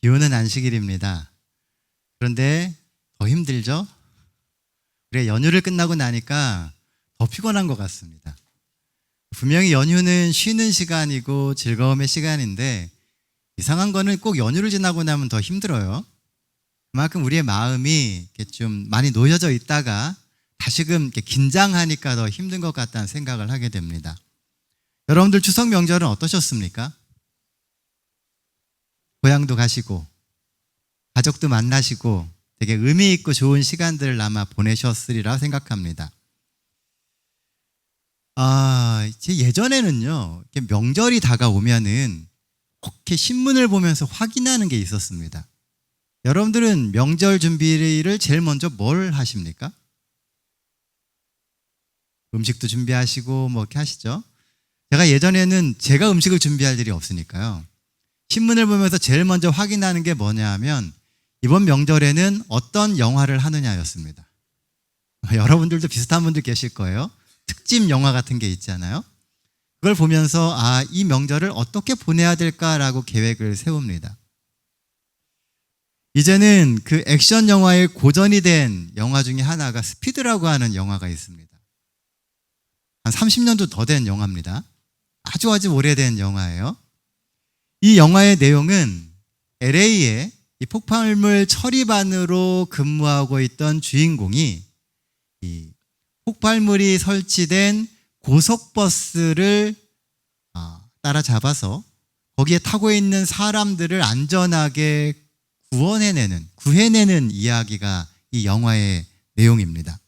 비 오는 안식일입니다. 그런데 더 힘들죠? 우리가 연휴를 끝나고 나니까 더 피곤한 것 같습니다. 분명히 연휴는 쉬는 시간이고 즐거움의 시간인데 이상한 거는 꼭 연휴를 지나고 나면 더 힘들어요. 그만큼 우리의 마음이 이렇게 좀 많이 놓여져 있다가 다시금 이렇게 긴장하니까 더 힘든 것 같다는 생각을 하게 됩니다. 여러분들 추석 명절은 어떠셨습니까? 고향도 가시고 가족도 만나시고 되게 의미 있고 좋은 시간들을 아마 보내셨으리라 생각합니다. 제 예전에는요, 이렇게 명절이 다가오면은 꼭 이렇게 신문을 보면서 확인하는 게 있었습니다. 여러분들은 명절 준비를 제일 먼저 뭘 하십니까? 음식도 준비하시고 뭐 이렇게 하시죠? 제가 예전에는 제가 음식을 준비할 일이 없으니까요. 신문을 보면서 제일 먼저 확인하는 게 뭐냐 하면 이번 명절에는 어떤 영화를 하느냐였습니다. 여러분들도 비슷한 분들 계실 거예요. 특집 영화 같은 게 있잖아요. 그걸 보면서 이 명절을 어떻게 보내야 될까라고 계획을 세웁니다. 이제는 그 액션 영화의 고전이 된 영화 중에 하나가 스피드라고 하는 영화가 있습니다. 한 30년도 더 된 영화입니다. 아주 오래된 영화예요. 이 영화의 내용은 LA에 이 폭발물 처리반으로 근무하고 있던 주인공이 이 폭발물이 설치된 고속버스를 따라잡아서 거기에 타고 있는 사람들을 안전하게 구해내는 이야기가 이 영화의 내용입니다.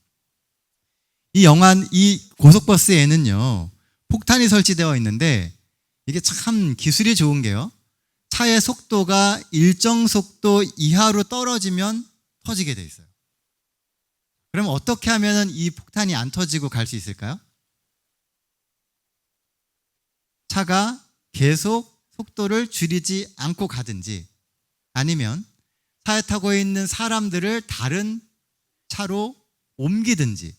이 고속버스에는요, 폭탄이 설치되어 있는데 이게 참 기술이 좋은 게요. 차의 속도가 일정 속도 이하로 떨어지면 터지게 돼 있어요. 그럼 어떻게 하면 이 폭탄이 안 터지고 갈 수 있을까요? 차가 계속 속도를 줄이지 않고 가든지 아니면 차에 타고 있는 사람들을 다른 차로 옮기든지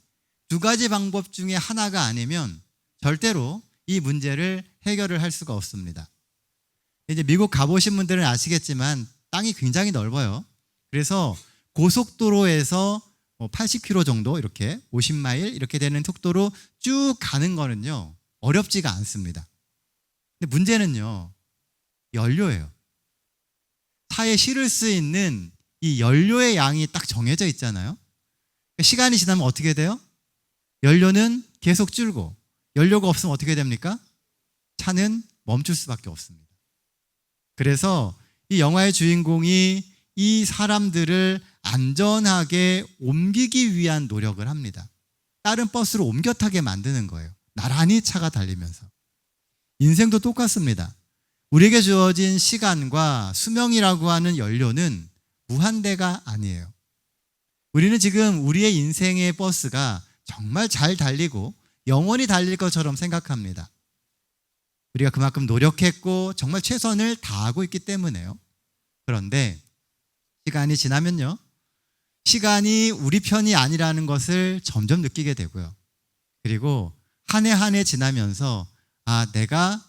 두 가지 방법 중에 하나가 아니면 절대로 이 문제를 해결을 할 수가 없습니다. 이제 미국 가보신 분들은 아시겠지만 땅이 굉장히 넓어요. 그래서 고속도로에서 80km 정도 이렇게 50마일 이렇게 되는 속도로 쭉 가는 거는요 어렵지가 않습니다. 근데 문제는요 연료예요. 차에 실을 수 있는 이 연료의 양이 딱 정해져 있잖아요. 시간이 지나면 어떻게 돼요? 연료는 계속 줄고 연료가 없으면 어떻게 됩니까? 차는 멈출 수밖에 없습니다. 그래서 이 영화의 주인공이 이 사람들을 안전하게 옮기기 위한 노력을 합니다. 다른 버스로 옮겨 타게 만드는 거예요. 나란히 차가 달리면서. 인생도 똑같습니다. 우리에게 주어진 시간과 수명이라고 하는 연료는 무한대가 아니에요. 우리는 지금 우리의 인생의 버스가 정말 잘 달리고 영원히 달릴 것처럼 생각합니다. 우리가 그만큼 노력했고 정말 최선을 다하고 있기 때문에요. 그런데 시간이 지나면요, 시간이 우리 편이 아니라는 것을 점점 느끼게 되고요. 그리고 한 해 한 해 지나면서 내가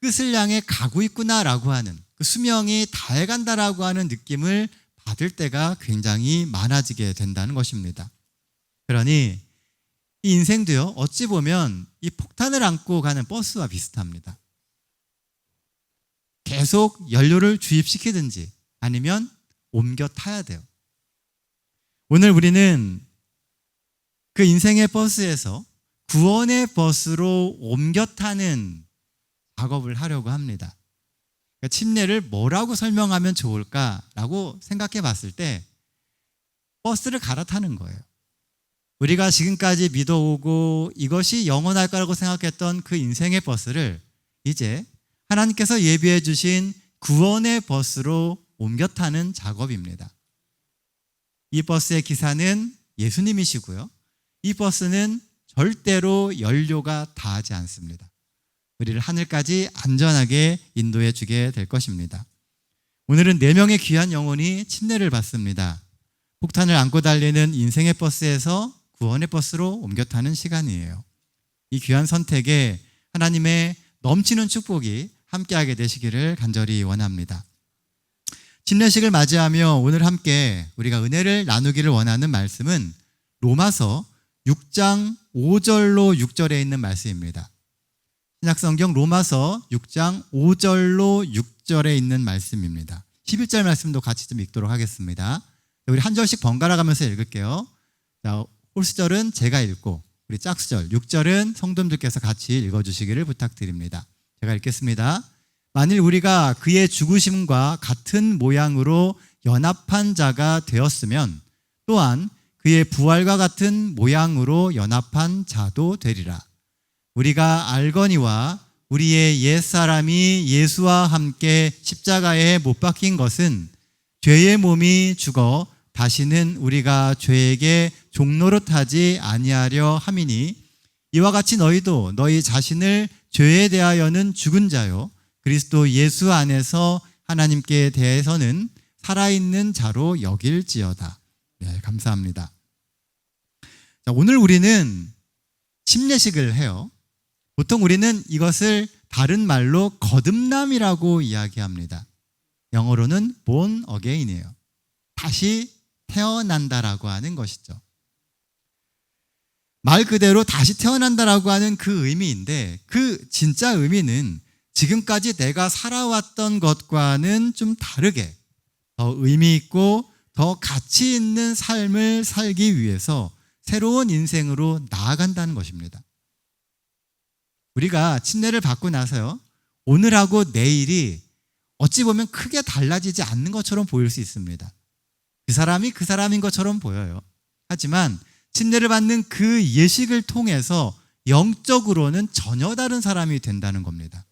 끝을 향해 가고 있구나라고 하는 그 수명이 다해간다라고 하는 느낌을 받을 때가 굉장히 많아지게 된다는 것입니다. 그러니 이 인생도요, 어찌 보면 이 폭탄을 안고 가는 버스와 비슷합니다. 계속 연료를 주입시키든지 아니면 옮겨 타야 돼요. 오늘 우리는 그 인생의 버스에서 구원의 버스로 옮겨 타는 작업을 하려고 합니다. 그러니까 침례를 뭐라고 설명하면 좋을까라고 생각해 봤을 때 버스를 갈아타는 거예요. 우리가 지금까지 믿어오고 이것이 영원할 거라고 생각했던 그 인생의 버스를 이제 하나님께서 예비해 주신 구원의 버스로 옮겨 타는 작업입니다. 이 버스의 기사는 예수님이시고요. 이 버스는 절대로 연료가 다하지 않습니다. 우리를 하늘까지 안전하게 인도해 주게 될 것입니다. 오늘은 4명의 귀한 영혼이 침례를 받습니다. 폭탄을 안고 달리는 인생의 버스에서 구원의 버스로 옮겨 타는 시간이에요. 이 귀한 선택에 하나님의 넘치는 축복이 함께하게 되시기를 간절히 원합니다. 침례식을 맞이하며 오늘 함께 우리가 은혜를 나누기를 원하는 말씀은 로마서 6장 5절로 6절에 있는 말씀입니다. 신약성경 로마서 6장 5절로 6절에 있는 말씀입니다. 11절 말씀도 같이 좀 읽도록 하겠습니다. 우리 한 절씩 번갈아 가면서 읽을게요. 자, 홀수절은 제가 읽고 우리 짝수절 6절은 성도님들께서 같이 읽어주시기를 부탁드립니다. 제가 읽겠습니다. 만일 우리가 그의 죽으심과 같은 모양으로 연합한 자가 되었으면 또한 그의 부활과 같은 모양으로 연합한 자도 되리라. 우리가 알거니와 우리의 옛사람이 예수와 함께 십자가에 못 박힌 것은 죄의 몸이 죽어 다시는 우리가 죄에게 종노릇하지 아니하려 함이니 이와 같이 너희도 너희 자신을 죄에 대하여는 죽은 자요 그리스도 예수 안에서 하나님께 대해서는 살아있는 자로 여길지어다. 네, 감사합니다. 자, 오늘 우리는 침례식을 해요. 보통 우리는 이것을 다른 말로 거듭남이라고 이야기합니다. 영어로는 born again이에요. 다시 태어난다라고 하는 것이죠. 말 그대로 다시 태어난다라고 하는 그 의미인데 그 진짜 의미는 지금까지 내가 살아왔던 것과는 좀 다르게 더 의미 있고 더 가치 있는 삶을 살기 위해서 새로운 인생으로 나아간다는 것입니다. 우리가 침례를 받고 나서요, 오늘하고 내일이 어찌 보면 크게 달라지지 않는 것처럼 보일 수 있습니다. 그 사람이 그 사람인 것처럼 보여요. 하지만 침례를 받는 그 예식을 통해서 영적으로는 전혀 다른 사람이 된다는 겁니다.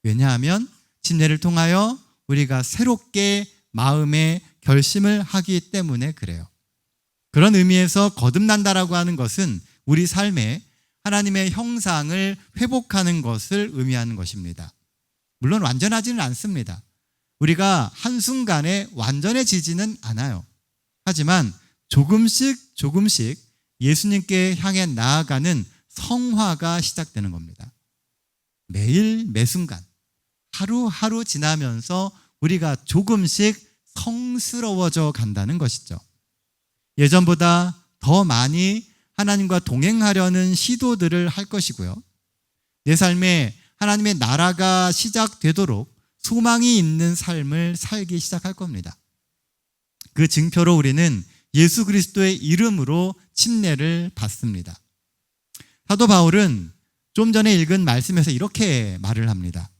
왜냐하면 침례를 통하여 우리가 새롭게 마음의 결심을 하기 때문에 그래요. 그런 의미에서 거듭난다라고 하는 것은 우리 삶에 하나님의 형상을 회복하는 것을 의미하는 것입니다. 물론 완전하지는 않습니다. 우리가 한순간에 완전해지지는 않아요. 하지만 조금씩 예수님께 향해 나아가는 성화가 시작되는 겁니다. 매일 매순간 하루하루 지나면서 우리가 조금씩 성스러워져 간다는 것이죠. 예전보다 더 많이 하나님과 동행하려는 시도들을 할 것이고요. 내 삶에 하나님의 나라가 시작되도록 소망이 있는 삶을 살기 시작할 겁니다. 그 증표로 우리는 예수 그리스도의 이름으로 침례를 받습니다. 사도 바울은 좀 전에 읽은 말씀에서 이렇게 말을 합니다.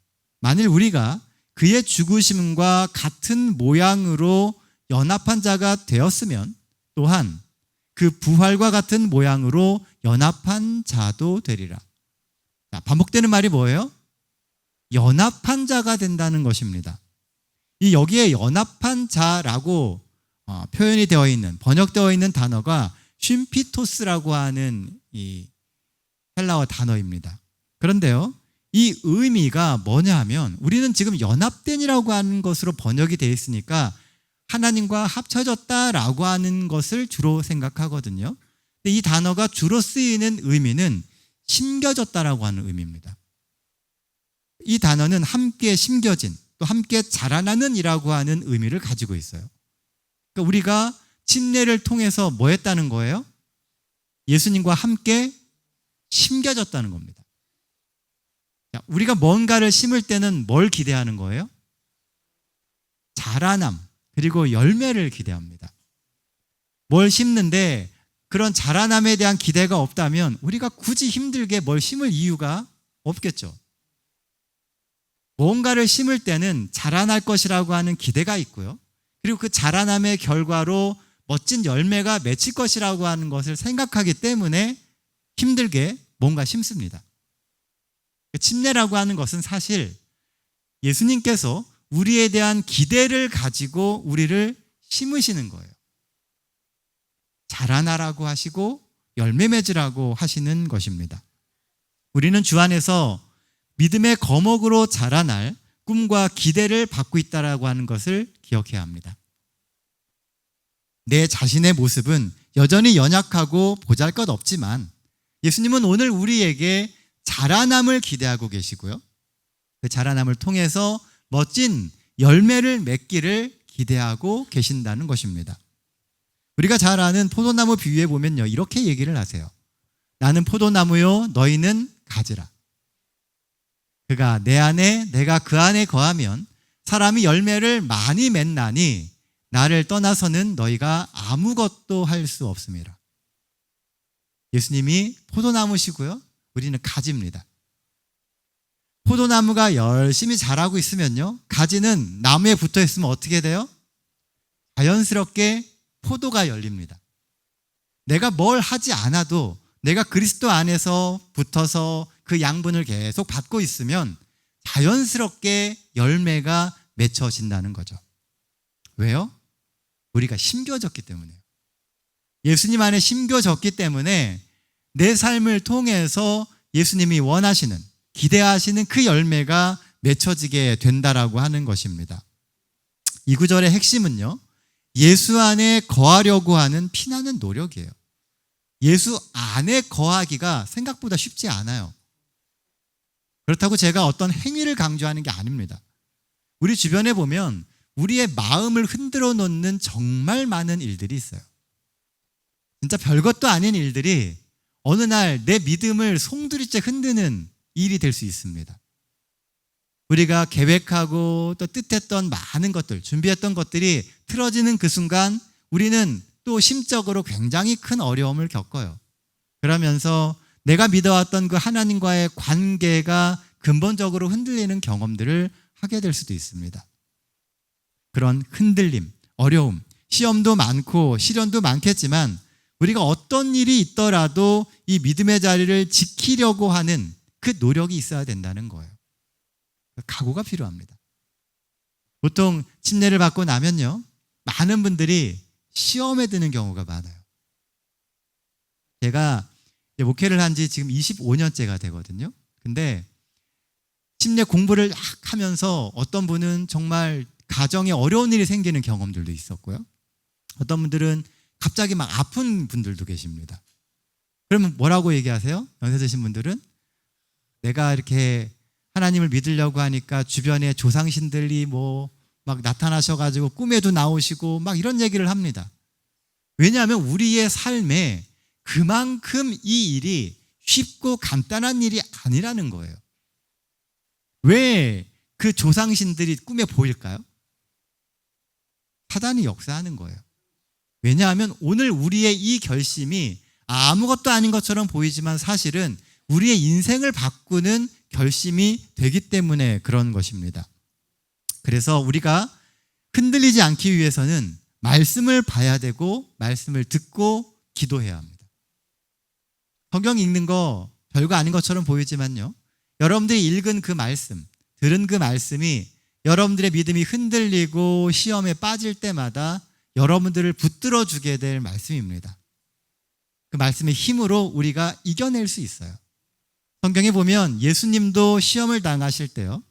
만일 우리가 그의 죽으심과 같은 모양으로 연합한 자가 되었으면 또한 그 부활과 같은 모양으로 연합한 자도 되리라. 자, 반복되는 말이 뭐예요? 연합한 자가 된다는 것입니다. 이 여기에 연합한 자라고 표현이 되어 있는, 번역되어 있는 단어가 쉼피토스라고 하는 이 헬라어 단어입니다. 그런데요, 이 의미가 뭐냐 하면 우리는 지금 연합된이라고 하는 것으로 번역이 되어 있으니까 하나님과 합쳐졌다라고 하는 것을 주로 생각하거든요. 근데 이 단어가 주로 쓰이는 의미는 심겨졌다라고 하는 의미입니다. 이 단어는 함께 심겨진, 또 함께 자라나는 이라고 하는 의미를 가지고 있어요. 그러니까 우리가 침례를 통해서 뭐 했다는 거예요? 예수님과 함께 심겨졌다는 겁니다. 우리가 뭔가를 심을 때는 뭘 기대하는 거예요? 자라남, 그리고 열매를 기대합니다. 뭘 심는데 그런 자라남에 대한 기대가 없다면 우리가 굳이 힘들게 뭘 심을 이유가 없겠죠. 뭔가를 심을 때는 자라날 것이라고 하는 기대가 있고요. 그리고 그 자라남의 결과로 멋진 열매가 맺힐 것이라고 하는 것을 생각하기 때문에 힘들게 뭔가 심습니다. 침례라고 하는 것은 사실 예수님께서 우리에 대한 기대를 가지고 우리를 심으시는 거예요. 자라나라고 하시고 열매 맺으라고 하시는 것입니다. 우리는 주 안에서 믿음의 거목으로 자라날 꿈과 기대를 받고 있다라고 하는 것을 기억해야 합니다. 내 자신의 모습은 여전히 연약하고 보잘것없지만 예수님은 오늘 우리에게 자라남을 기대하고 계시고요. 그 자라남을 통해서 멋진 열매를 맺기를 기대하고 계신다는 것입니다. 우리가 잘 아는 포도나무 비유에 보면요, 이렇게 얘기를 하세요. 나는 포도나무요, 너희는 가지라. 그가 내 안에, 내가 그 안에 거하면 사람이 열매를 많이 맺나니 나를 떠나서는 너희가 아무것도 할 수 없음이라. 예수님이 포도나무시고요, 우리는 가지입니다. 포도나무가 열심히 자라고 있으면요, 가지는 나무에 붙어 있으면 어떻게 돼요? 자연스럽게 포도가 열립니다. 내가 뭘 하지 않아도 내가 그리스도 안에서 붙어서 그 양분을 계속 받고 있으면 자연스럽게 열매가 맺혀진다는 거죠. 왜요? 우리가 심겨졌기 때문에요. 예수님 안에 심겨졌기 때문에 내 삶을 통해서 예수님이 원하시는, 기대하시는 그 열매가 맺혀지게 된다라고 하는 것입니다. 이 구절의 핵심은요, 예수 안에 거하려고 하는 피나는 노력이에요. 예수 안에 거하기가 생각보다 쉽지 않아요. 그렇다고 제가 어떤 행위를 강조하는 게 아닙니다. 우리 주변에 보면 우리의 마음을 흔들어 놓는 정말 많은 일들이 있어요. 진짜 별것도 아닌 일들이 어느 날 내 믿음을 송두리째 흔드는 일이 될 수 있습니다. 우리가 계획하고 또 뜻했던 많은 것들, 준비했던 것들이 틀어지는 그 순간 우리는 또 심적으로 굉장히 큰 어려움을 겪어요. 그러면서 내가 믿어왔던 그 하나님과의 관계가 근본적으로 흔들리는 경험들을 하게 될 수도 있습니다. 그런 흔들림, 어려움, 시험도 많고 시련도 많겠지만 우리가 어떤 일이 있더라도 이 믿음의 자리를 지키려고 하는 그 노력이 있어야 된다는 거예요. 각오가 필요합니다. 보통 침례를 받고 나면요, 많은 분들이 시험에 드는 경우가 많아요. 제가 목회를 한 지 지금 25년째가 되거든요. 근데 침례 공부를 막 하면서 어떤 분은 정말 가정에 어려운 일이 생기는 경험들도 있었고요. 어떤 분들은 갑자기 막 아픈 분들도 계십니다. 그러면 뭐라고 얘기하세요? 연세 드신 분들은 내가 이렇게 하나님을 믿으려고 하니까 주변에 조상신들이 막 나타나셔가지고 꿈에도 나오시고 막 이런 얘기를 합니다. 왜냐하면 우리의 삶에 그만큼 이 일이 쉽고 간단한 일이 아니라는 거예요. 왜 그 조상신들이 꿈에 보일까요? 사단이 역사하는 거예요. 왜냐하면 오늘 우리의 이 결심이 아무것도 아닌 것처럼 보이지만 사실은 우리의 인생을 바꾸는 결심이 되기 때문에 그런 것입니다. 그래서 우리가 흔들리지 않기 위해서는 말씀을 봐야 되고 말씀을 듣고 기도해야 합니다. 성경 읽는 거 별거 아닌 것처럼 보이지만요, 여러분들이 읽은 그 말씀, 들은 그 말씀이 여러분들의 믿음이 흔들리고 시험에 빠질 때마다 여러분들을 붙들어 주게 될 말씀입니다. 그 말씀의 힘으로 우리가 이겨낼 수 있어요. 성경에 보면 예수님도 시험을 당하실 때요,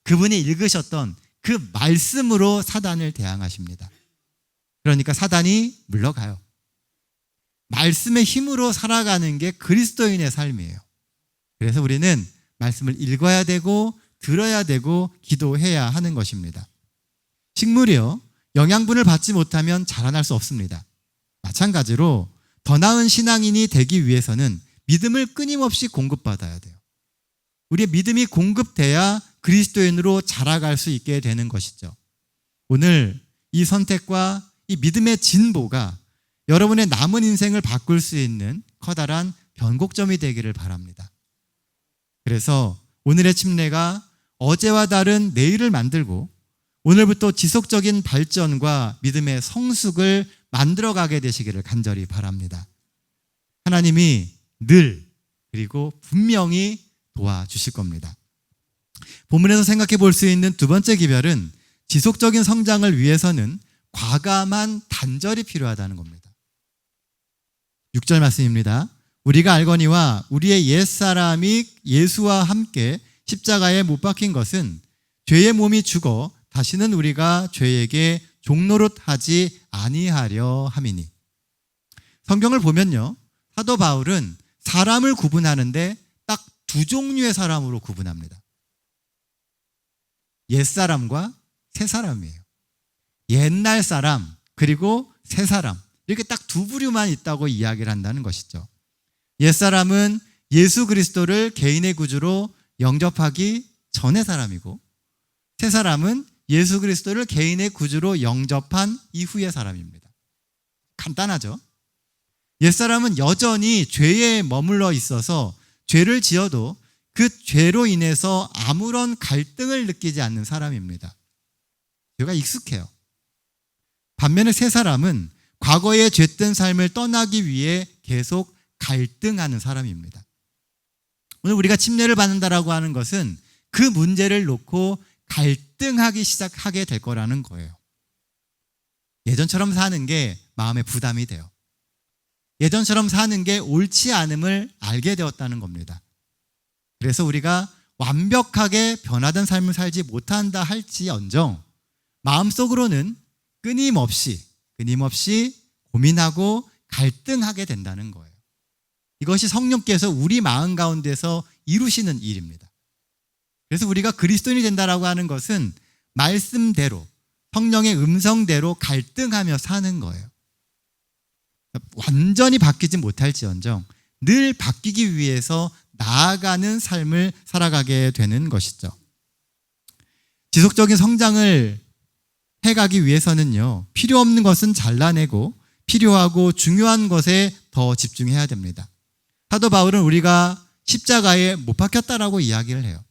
그분이 읽으셨던 그 말씀으로 사단을 대항하십니다. 그러니까 사단이 물러가요. 말씀의 힘으로 살아가는 게 그리스도인의 삶이에요. 그래서 우리는 말씀을 읽어야 되고 들어야 되고 기도해야 하는 것입니다. 식물이요, 영양분을 받지 못하면 자라날 수 없습니다. 마찬가지로 더 나은 신앙인이 되기 위해서는 믿음을 끊임없이 공급받아야 돼요. 우리의 믿음이 공급돼야 그리스도인으로 자라갈 수 있게 되는 것이죠. 오늘 이 선택과 이 믿음의 진보가 여러분의 남은 인생을 바꿀 수 있는 커다란 변곡점이 되기를 바랍니다. 그래서 오늘의 침례가 어제와 다른 내일을 만들고 오늘부터 지속적인 발전과 믿음의 성숙을 만들어가게 되시기를 간절히 바랍니다. 하나님이 늘 그리고 분명히 도와주실 겁니다. 본문에서 생각해 볼 수 있는 두 번째 기별은 지속적인 성장을 위해서는 과감한 단절이 필요하다는 겁니다. 6절 말씀입니다. 우리가 알거니와 우리의 옛사람이 예수와 함께 십자가에 못 박힌 것은 죄의 몸이 죽어 다시는 우리가 죄에게 종노릇하지 아니하려 함이니. 성경을 보면요, 사도 바울은 사람을 구분하는데 딱 두 종류의 사람으로 구분합니다. 옛사람과 새사람이에요. 옛날 사람 그리고 새 사람 이렇게 딱 두 부류만 있다고 이야기를 한다는 것이죠. 옛사람은 예수 그리스도를 개인의 구주로 영접하기 전의 사람이고 새 사람은 예수 그리스도를 개인의 구주로 영접한 이후의 사람입니다. 간단하죠? 옛사람은 여전히 죄에 머물러 있어서 죄를 지어도 그 죄로 인해서 아무런 갈등을 느끼지 않는 사람입니다. 죄가 익숙해요. 반면에 새 사람은 과거의 죄된 삶을 떠나기 위해 계속 갈등하는 사람입니다. 오늘 우리가 침례를 받는다라고 하는 것은 그 문제를 놓고 갈등하기 시작하게 될 거라는 거예요. 예전처럼 사는 게 마음에 부담이 돼요. 예전처럼 사는 게 옳지 않음을 알게 되었다는 겁니다. 그래서 우리가 완벽하게 변화된 삶을 살지 못한다 할지언정 마음속으로는 끊임없이 고민하고 갈등하게 된다는 거예요. 이것이 성령께서 우리 마음 가운데서 이루시는 일입니다. 그래서 우리가 그리스도인이 된다라고 하는 것은 말씀대로 성령의 음성대로 갈등하며 사는 거예요. 완전히 바뀌지 못할지언정 늘 바뀌기 위해서 나아가는 삶을 살아가게 되는 것이죠. 지속적인 성장을 해가기 위해서는요, 필요 없는 것은 잘라내고 필요하고 중요한 것에 더 집중해야 됩니다. 사도 바울은 우리가 십자가에 못 박혔다라고 이야기를 해요.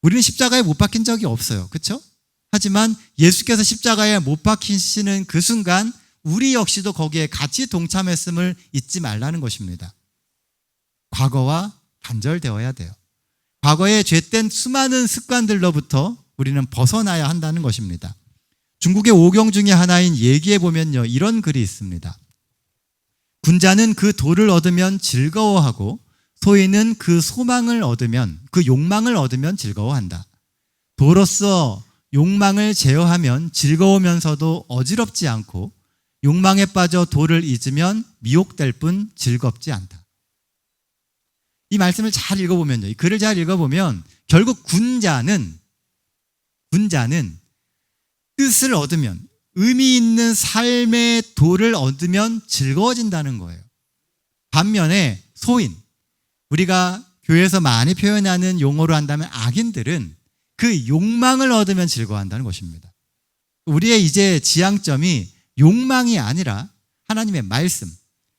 우리는 십자가에 못 박힌 적이 없어요. 그렇죠? 하지만 예수께서 십자가에 못 박히시는 그 순간 우리 역시도 거기에 같이 동참했음을 잊지 말라는 것입니다. 과거와 단절되어야 돼요. 과거의 죄된 수많은 습관들로부터 우리는 벗어나야 한다는 것입니다. 중국의 오경 중에 하나인 예기에 보면요, 이런 글이 있습니다. 군자는 그 도를 얻으면 즐거워하고 소인은 그 소망을 얻으면, 그 욕망을 얻으면 즐거워한다. 도로서 욕망을 제어하면 즐거우면서도 어지럽지 않고 욕망에 빠져 도를 잊으면 미혹될 뿐 즐겁지 않다. 이 말씀을 잘 읽어보면요, 이 글을 잘 읽어보면 결국 군자는 뜻을 얻으면, 의미 있는 삶의 도를 얻으면 즐거워진다는 거예요. 반면에 소인, 우리가 교회에서 많이 표현하는 용어로 한다면 악인들은 그 욕망을 얻으면 즐거워한다는 것입니다. 우리의 이제 지향점이 욕망이 아니라 하나님의 말씀,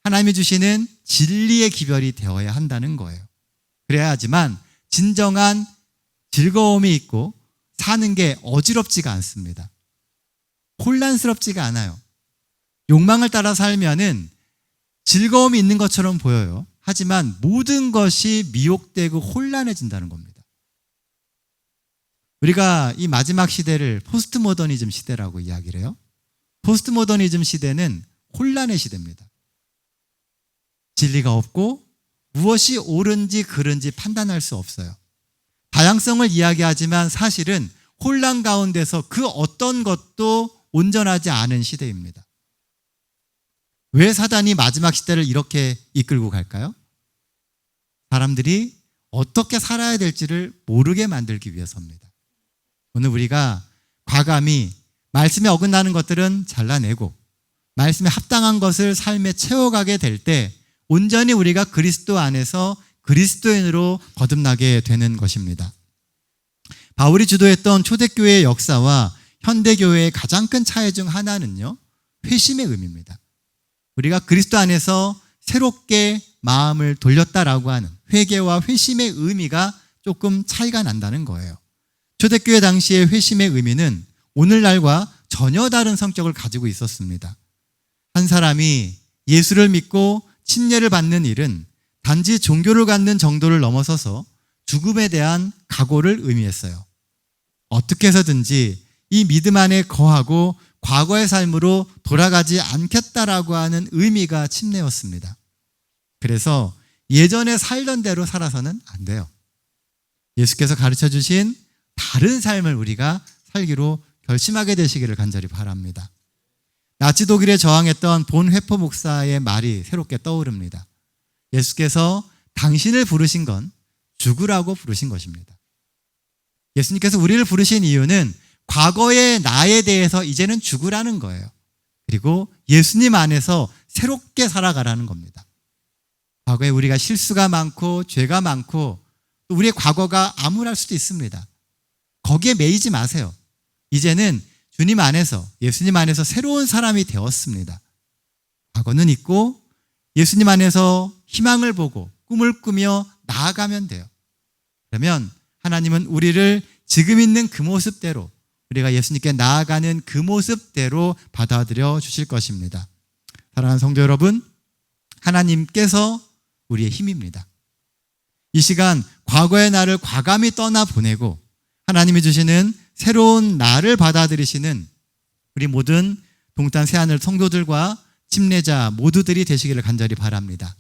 하나님이 주시는 진리의 기별이 되어야 한다는 거예요. 그래야지만 진정한 즐거움이 있고 사는 게 어지럽지가 않습니다. 혼란스럽지가 않아요. 욕망을 따라 살면은 즐거움이 있는 것처럼 보여요. 하지만 모든 것이 미혹되고 혼란해진다는 겁니다. 우리가 이 마지막 시대를 포스트 모더니즘 시대라고 이야기를 해요. 포스트 모더니즘 시대는 혼란의 시대입니다. 진리가 없고 무엇이 옳은지 그른지 판단할 수 없어요. 다양성을 이야기하지만 사실은 혼란 가운데서 그 어떤 것도 온전하지 않은 시대입니다. 왜 사단이 마지막 시대를 이렇게 이끌고 갈까요? 사람들이 어떻게 살아야 될지를 모르게 만들기 위해서입니다. 오늘 우리가 과감히 말씀에 어긋나는 것들은 잘라내고 말씀에 합당한 것을 삶에 채워가게 될 때 온전히 우리가 그리스도 안에서 그리스도인으로 거듭나게 되는 것입니다. 바울이 주도했던 초대교회의 역사와 현대교회의 가장 큰 차이 중 하나는요, 회심의 의미입니다. 우리가 그리스도 안에서 새롭게 마음을 돌렸다라고 하는 회개와 회심의 의미가 조금 차이가 난다는 거예요. 초대교회 당시의 회심의 의미는 오늘날과 전혀 다른 성격을 가지고 있었습니다. 한 사람이 예수를 믿고 침례를 받는 일은 단지 종교를 갖는 정도를 넘어서서 죽음에 대한 각오를 의미했어요. 어떻게 해서든지 이 믿음 안에 거하고 과거의 삶으로 돌아가지 않겠다라고 하는 의미가 침례였습니다. 그래서 예전에 살던 대로 살아서는 안 돼요. 예수께서 가르쳐 주신 다른 삶을 우리가 살기로 결심하게 되시기를 간절히 바랍니다. 나치 독일에 저항했던 본 회포 목사의 말이 새롭게 떠오릅니다. 예수께서 당신을 부르신 건 죽으라고 부르신 것입니다. 예수님께서 우리를 부르신 이유는 과거의 나에 대해서 이제는 죽으라는 거예요. 그리고 예수님 안에서 새롭게 살아가라는 겁니다. 과거에 우리가 실수가 많고 죄가 많고 또 우리의 과거가 암울할 수도 있습니다. 거기에 매이지 마세요. 이제는 주님 안에서, 예수님 안에서 새로운 사람이 되었습니다. 과거는 잊고 예수님 안에서 희망을 보고 꿈을 꾸며 나아가면 돼요. 그러면 하나님은 우리를 지금 있는 그 모습대로, 우리가 예수님께 나아가는 그 모습대로 받아들여 주실 것입니다. 사랑하는 성도 여러분, 하나님께서 우리의 힘입니다. 이 시간 과거의 나를 과감히 떠나보내고 하나님이 주시는 새로운 나를 받아들이시는 우리 모든 동탄 새하늘 성도들과 침례자 모두들이 되시기를 간절히 바랍니다.